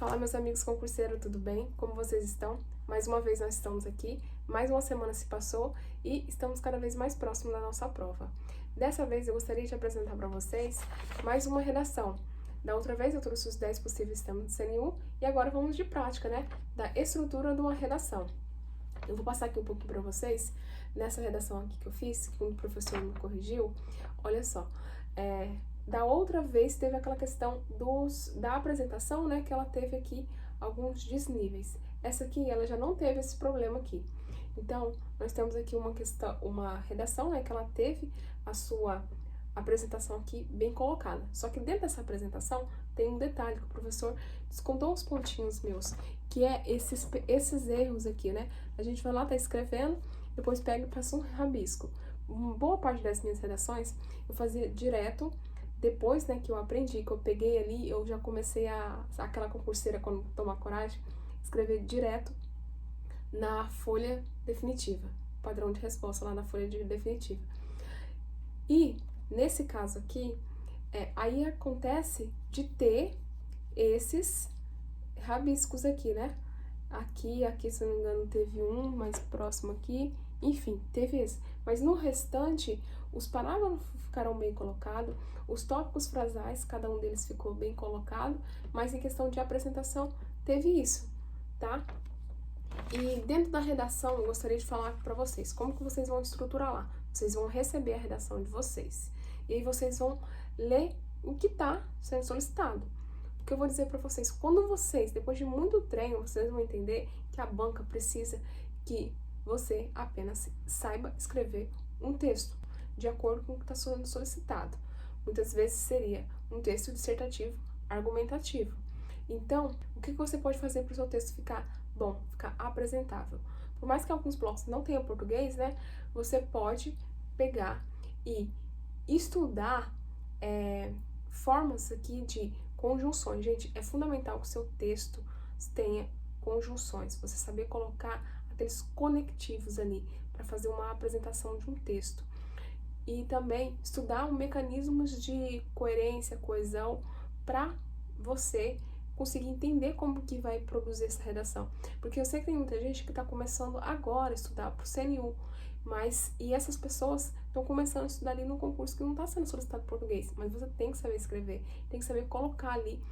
Fala, meus amigos concurseiros, tudo bem? Como vocês estão? Mais uma vez nós estamos aqui, mais uma semana se passou e estamos cada vez mais próximos da nossa prova. Dessa vez eu gostaria de apresentar para vocês mais uma redação. Da outra vez eu trouxe os 10 possíveis temas do CNU e agora vamos de prática, né? Da estrutura de uma redação. Eu vou passar aqui um pouquinho para vocês, nessa redação aqui que eu fiz, que o professor me corrigiu. Olha só, da outra vez teve aquela questão da apresentação, né, que ela teve aqui alguns desníveis. Essa aqui, ela já não teve esse problema aqui. Então, nós temos aqui uma redação, né, que ela teve a sua apresentação aqui bem colocada. Só que dentro dessa apresentação tem um detalhe que o professor descontou uns pontinhos meus, que é esses erros aqui, né? A gente vai lá, tá escrevendo, depois pega e passa um rabisco. Uma boa parte das minhas redações eu fazia direto. Depois, né, que eu aprendi, que eu peguei ali, eu já comecei aquela concurseira, quando tomar coragem, escrever direto na folha definitiva, padrão de resposta lá na folha definitiva. E, nesse caso aqui, aí acontece de ter esses rabiscos aqui, né? Aqui, se não me engano, teve um mais próximo aqui, enfim, teve esse. Mas no restante, os parágrafos ficaram bem colocados, os tópicos frasais, cada um deles ficou bem colocado, mas em questão de apresentação, teve isso, tá? E dentro da redação, eu gostaria de falar para vocês como que vocês vão estruturar lá. Vocês vão receber a redação de vocês. E aí vocês vão ler o que está sendo solicitado. Porque eu vou dizer para vocês, quando vocês, depois de muito treino, vocês vão entender que a banca precisa que você apenas saiba escrever um texto de acordo com o que está sendo solicitado. Muitas vezes seria um texto dissertativo, argumentativo. Então, o que você pode fazer para o seu texto ficar bom, ficar apresentável? Por mais que alguns blocos não tenham português, né? Você pode pegar e estudar formas aqui de conjunções. Gente, é fundamental que o seu texto tenha conjunções. Você saber colocar aqueles conectivos ali para fazer uma apresentação de um texto. E também estudar os mecanismos de coerência, coesão, para você conseguir entender como que vai produzir essa redação. Porque eu sei que tem muita gente que está começando agora a estudar para o CNU, e essas pessoas estão começando a estudar ali no concurso que não está sendo solicitado português, mas você tem que saber escrever, tem que saber colocar ali.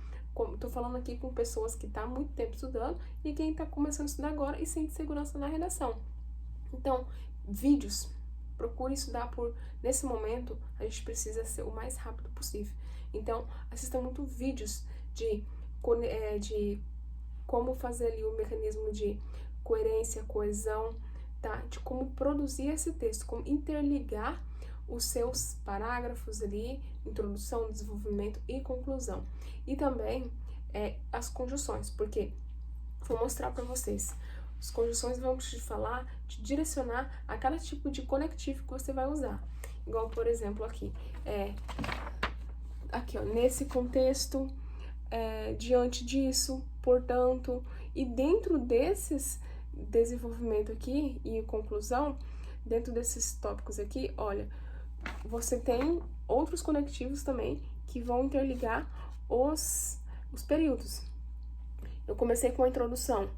Estou falando aqui com pessoas que estão há muito tempo estudando e quem está começando a estudar agora e sente segurança na redação. Então, vídeos, procure estudar nesse momento, a gente precisa ser o mais rápido possível. Então, assista muito vídeos de como fazer ali o mecanismo de coerência, coesão, tá? De como produzir esse texto, como interligar os seus parágrafos ali, introdução, desenvolvimento e conclusão. E também as conjunções, porque vou mostrar para vocês. As conjunções vão te falar, te direcionar a cada tipo de conectivo que você vai usar. Igual, por exemplo, aqui. Aqui, ó, nesse contexto, diante disso, portanto, e dentro desses desenvolvimento aqui e conclusão, dentro desses tópicos aqui, olha, você tem outros conectivos também que vão interligar os períodos. Eu comecei com a introdução.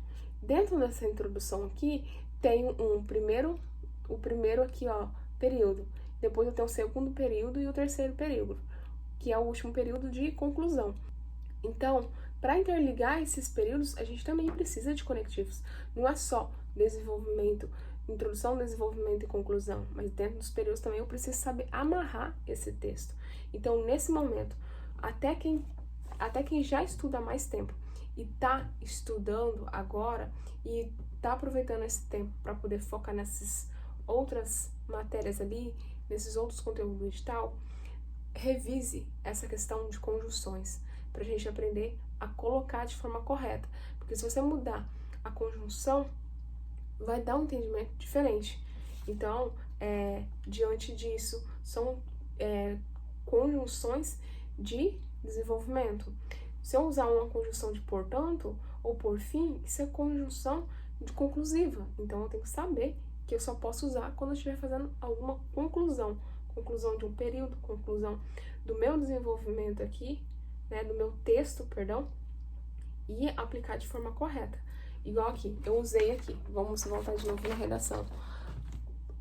Dentro dessa introdução aqui, tem o primeiro aqui, ó, período. Depois eu tenho o segundo período e o terceiro período, que é o último período de conclusão. Então, para interligar esses períodos, a gente também precisa de conectivos. Não é só desenvolvimento, introdução, desenvolvimento e conclusão, mas dentro dos períodos também eu preciso saber amarrar esse texto. Então, nesse momento, até quem já estuda há mais tempo e está estudando agora e está aproveitando esse tempo para poder focar nessas outras matérias ali, nesses outros conteúdos e tal, revise essa questão de conjunções para a gente aprender a colocar de forma correta. Porque se você mudar a conjunção, vai dar um entendimento diferente. Então, diante disso, são conjunções de desenvolvimento. Se eu usar uma conjunção de portanto ou por fim, isso é conjunção de conclusiva. Então, eu tenho que saber que eu só posso usar quando eu estiver fazendo alguma conclusão. Conclusão de um período, conclusão do meu desenvolvimento aqui, né, do meu texto, perdão, e aplicar de forma correta. Igual aqui, eu usei aqui, vamos voltar de novo na redação.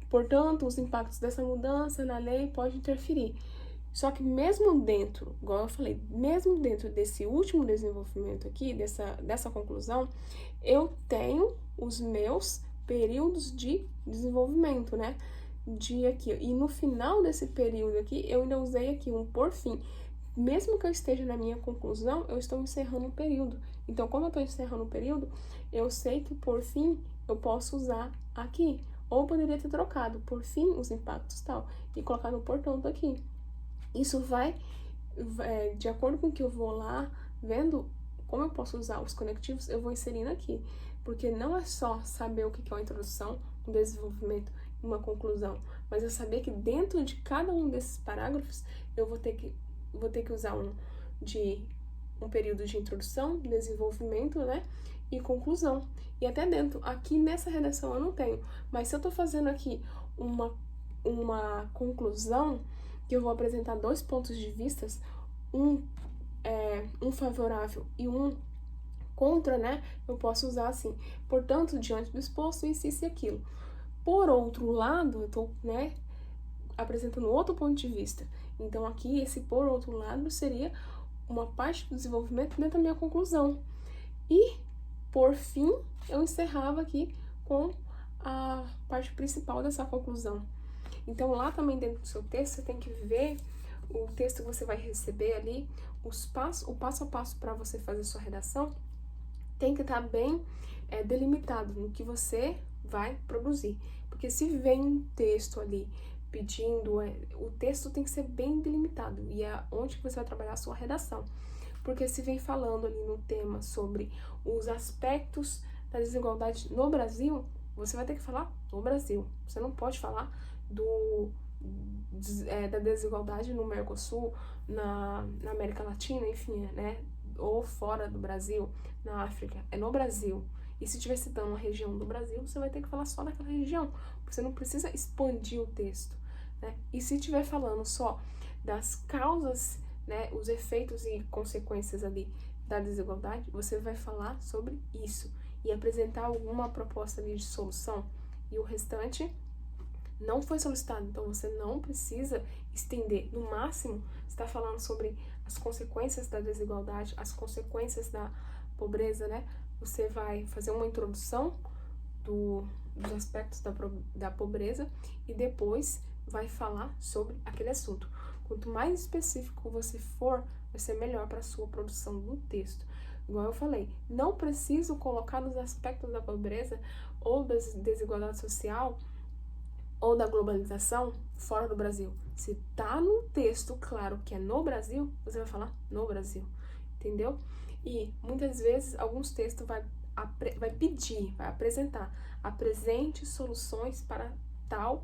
Portanto, os impactos dessa mudança na lei podem interferir. Só que mesmo dentro, igual eu falei, mesmo dentro desse último desenvolvimento aqui, dessa conclusão, eu tenho os meus períodos de desenvolvimento, né? E no final desse período aqui, eu ainda usei aqui um por fim. Mesmo que eu esteja na minha conclusão, eu estou encerrando um período. Então, como eu estou encerrando um período, eu sei que por fim eu posso usar aqui. Ou poderia ter trocado por fim os impactos tal e colocado o portanto aqui. Isso vai de acordo com o que eu vou lá vendo como eu posso usar os conectivos, eu vou inserindo aqui. Porque não é só saber o que é uma introdução, um desenvolvimento e uma conclusão, mas é saber que dentro de cada um desses parágrafos eu vou ter que usar um período de introdução, desenvolvimento, né, e conclusão. E até dentro, aqui nessa redação eu não tenho, mas se eu tô fazendo aqui uma conclusão, que eu vou apresentar 2 pontos de vista, um favorável e um contra, né, eu posso usar assim. Portanto, diante do exposto, isso e aquilo. Por outro lado, eu tô, né, apresentando outro ponto de vista. Então, aqui, esse por outro lado seria uma parte do desenvolvimento dentro da minha conclusão. E, por fim, eu encerrava aqui com a parte principal dessa conclusão. Então, lá também dentro do seu texto, você tem que ver o texto que você vai receber ali, o passo a passo para você fazer sua redação, tem que estar bem delimitado no que você vai produzir. Porque se vem um texto ali pedindo, o texto tem que ser bem delimitado, e é onde você vai trabalhar a sua redação. Porque se vem falando ali no tema sobre os aspectos da desigualdade no Brasil, você vai ter que falar no Brasil. Você não pode falar da desigualdade no Mercosul, na América Latina, enfim, né? Ou fora do Brasil, na África. É no Brasil. E se estiver citando uma região do Brasil, você vai ter que falar só daquela região. Você não precisa expandir o texto, né? E se estiver falando só das causas, né, os efeitos e consequências ali da desigualdade, você vai falar sobre isso e apresentar alguma proposta ali de solução. E o restante não foi solicitado, então você não precisa estender. No máximo, está falando sobre as consequências da desigualdade, as consequências da pobreza, né? Você vai fazer uma introdução dos aspectos da pobreza e depois vai falar sobre aquele assunto. Quanto mais específico você for, vai ser melhor para a sua produção do texto. Igual eu falei, não preciso colocar nos aspectos da pobreza ou da desigualdade social ou da globalização fora do Brasil. Se tá no texto claro que é no Brasil, você vai falar no Brasil, entendeu? E muitas vezes alguns textos vai apresentar, apresente soluções para tal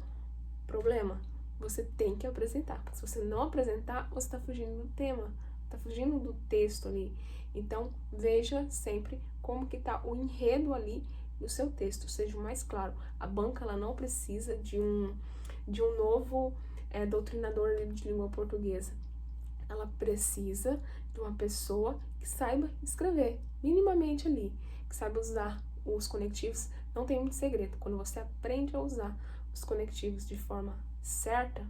problema. Você tem que apresentar. Se você não apresentar, você está fugindo do tema, está fugindo do texto ali. Então, veja sempre como que tá o enredo ali no seu texto, seja o mais claro. A banca, ela não precisa de um novo doutrinador de língua portuguesa. Ela precisa de uma pessoa que saiba escrever, minimamente ali, que saiba usar os conectivos. Não tem muito segredo. Quando você aprende a usar os conectivos de forma certa,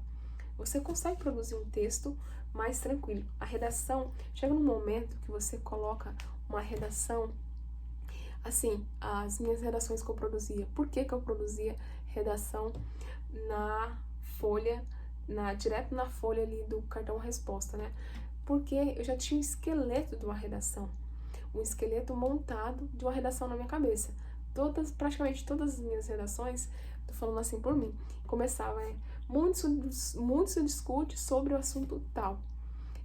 você consegue produzir um texto mais tranquilo. A redação, chega num momento que você coloca uma redação, assim, as minhas redações que eu produzia. Por que eu produzia redação na folha, direto na folha ali do cartão resposta, né? Porque eu já tinha um esqueleto de uma redação, um esqueleto montado de uma redação na minha cabeça. Praticamente todas as minhas redações, tô falando assim por mim, começava, muito se discute sobre o assunto tal.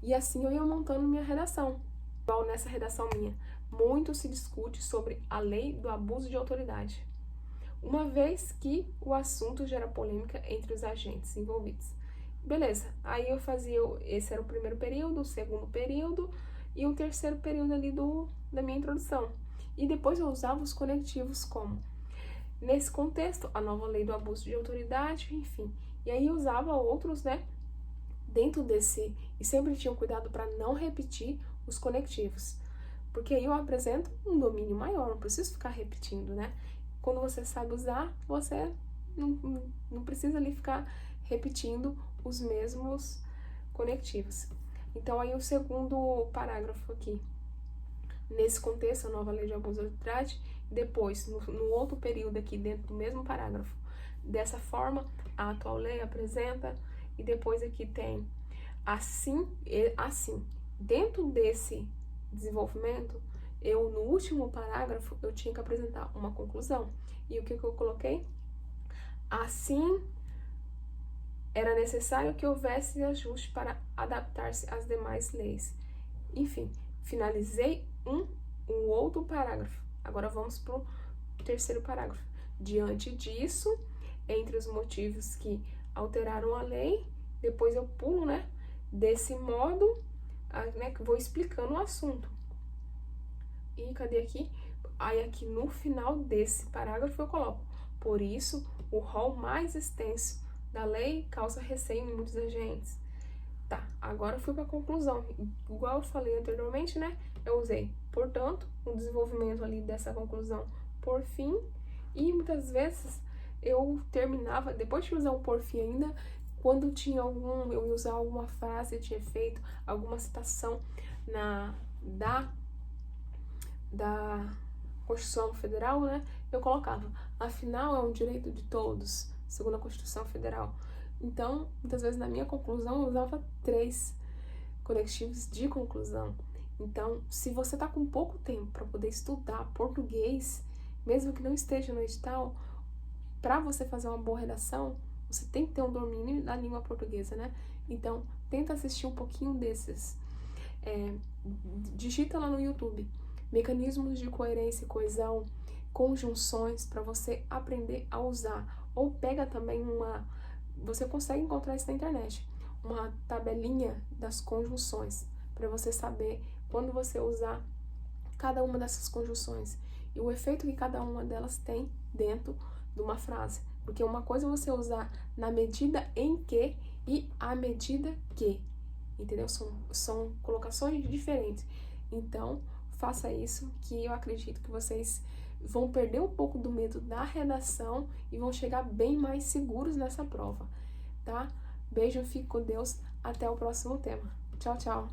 E assim eu ia montando minha redação. Igual nessa redação minha, muito se discute sobre a lei do abuso de autoridade, uma vez que o assunto gera polêmica entre os agentes envolvidos. Beleza, aí eu fazia, esse era o primeiro período, o segundo período e o terceiro período ali da minha introdução. E depois eu usava os conectivos como, nesse contexto, a nova lei do abuso de autoridade, enfim. E aí eu usava outros, né, dentro desse, e sempre tinha cuidado para não repetir os conectivos. Porque aí eu apresento um domínio maior, não preciso ficar repetindo, né? Quando você sabe usar, você não precisa ali ficar repetindo os mesmos conectivos. Então, aí o segundo parágrafo aqui. Nesse contexto, a nova lei de abuso de autoridade, depois, no outro período aqui, dentro do mesmo parágrafo, dessa forma, a atual lei apresenta, e depois aqui tem assim e assim. Dentro desse desenvolvimento, no último parágrafo, eu tinha que apresentar uma conclusão. E o que eu coloquei? Assim, era necessário que houvesse ajuste para adaptar-se às demais leis. Enfim, finalizei um outro parágrafo. Agora vamos para o terceiro parágrafo. Diante disso, entre os motivos que alteraram a lei, depois eu pulo, né? Desse modo, né, vou explicando o assunto. E cadê aqui? Aí aqui no final desse parágrafo eu coloco: por isso, o rol mais extenso da lei causa receio em muitos agentes. Tá, agora eu fui para a conclusão. Igual eu falei anteriormente, né? Eu usei, portanto, o desenvolvimento ali dessa conclusão por fim, e muitas vezes eu terminava, depois de usar o por fim ainda, quando tinha eu ia usar alguma frase de efeito, alguma citação da Constituição Federal, né? Eu colocava: afinal, é um direito de todos, segundo a Constituição Federal. Então, muitas vezes na minha conclusão eu usava 3 conectivos de conclusão. Então, se você tá com pouco tempo para poder estudar português, mesmo que não esteja no edital, para você fazer uma boa redação, você tem que ter um domínio da língua portuguesa, né? Então, tenta assistir um pouquinho desses. Digita lá no YouTube mecanismos de coerência e coesão, conjunções, para você aprender a usar. Ou pega também você consegue encontrar isso na internet, uma tabelinha das conjunções, para você saber quando você usar cada uma dessas conjunções e o efeito que cada uma delas tem dentro de uma frase. Porque uma coisa é você usar na medida em que e à medida que, entendeu? São colocações diferentes. Então, faça isso, que eu acredito que vocês vão perder um pouco do medo da redação e vão chegar bem mais seguros nessa prova, tá? Beijo, fique com Deus, até o próximo tema. Tchau, tchau!